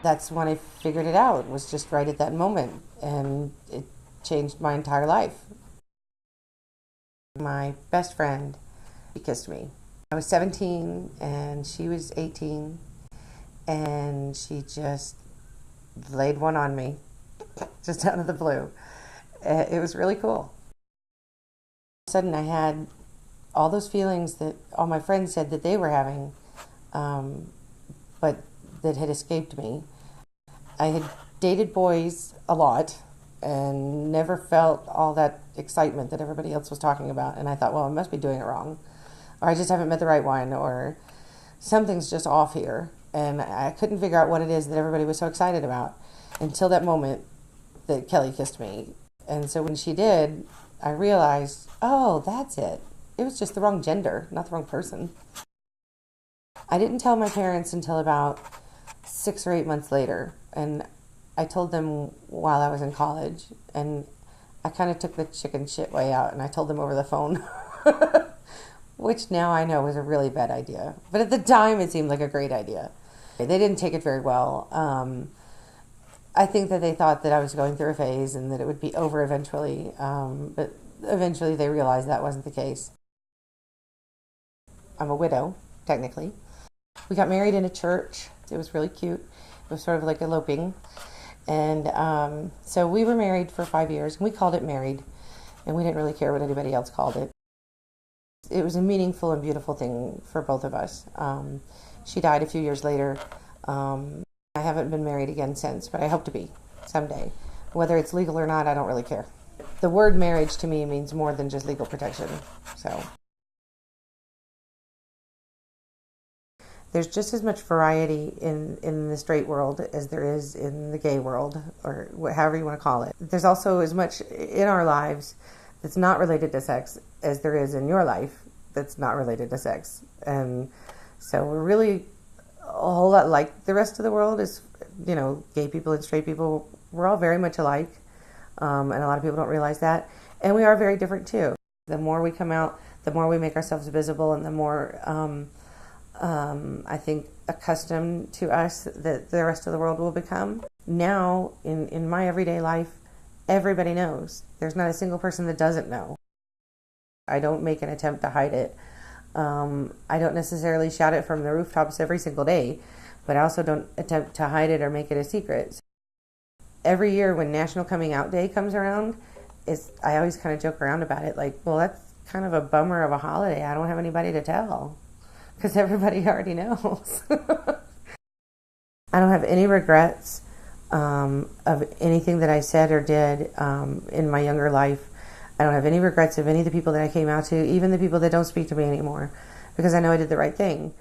That's when I figured it out. It was just right at that moment, and it changed my entire life. My best friend, she kissed me. I was 17 and she was 18, and she just laid one on me, just out of the blue. It was really cool. All of a sudden, I had all those feelings that all my friends said that they were having, but that had escaped me. I had dated boys a lot and never felt all that excitement that everybody else was talking about. And I thought, well, I must be doing it wrong, or I just haven't met the right one, or something's just off here. And I couldn't figure out what it is that everybody was so excited about until that moment that Kelly kissed me. And so when she did, I realized, oh, that's it. It was just the wrong gender, not the wrong person. I didn't tell my parents until about 6 or 8 months later. And I told them while I was in college. And I kind of took the chicken shit way out and I told them over the phone, which now I know was a really bad idea. But at the time, it seemed like a great idea. They didn't take it very well. I think that they thought that I was going through a phase and that it would be over eventually. But eventually they realized that wasn't the case. I'm a widow, technically. We got married in a church. It was really cute. It was sort of like eloping. And so we were married for 5 years, and we called it married, and we didn't really care what anybody else called it. It was a meaningful and beautiful thing for both of us. She died a few years later. I haven't been married again since, but I hope to be someday. Whether it's legal or not, I don't really care. The word marriage to me means more than just legal protection. So there's just as much variety in the straight world as there is in the gay world, or however you want to call it. There's also as much in our lives that's not related to sex as there is in your life that's not related to sex. And so we're really a whole lot like the rest of the world is, gay people and straight people, we're all very much alike. And a lot of people don't realize that. And we are very different too. The more we come out, the more we make ourselves visible, and the more I think accustomed to us that the rest of the world will become. Now, in my everyday life, everybody knows. There's not a single person that doesn't know. I don't make an attempt to hide it. I don't necessarily shout it from the rooftops every single day, but I also don't attempt to hide it or make it a secret. Every year when National Coming Out Day comes around, I always kind of joke around about it, like, well, that's kind of a bummer of a holiday. I don't have anybody to tell, because everybody already knows. I don't have any regrets of anything that I said or did in my younger life. I don't have any regrets of any of the people that I came out to, even the people that don't speak to me anymore, because I know I did the right thing.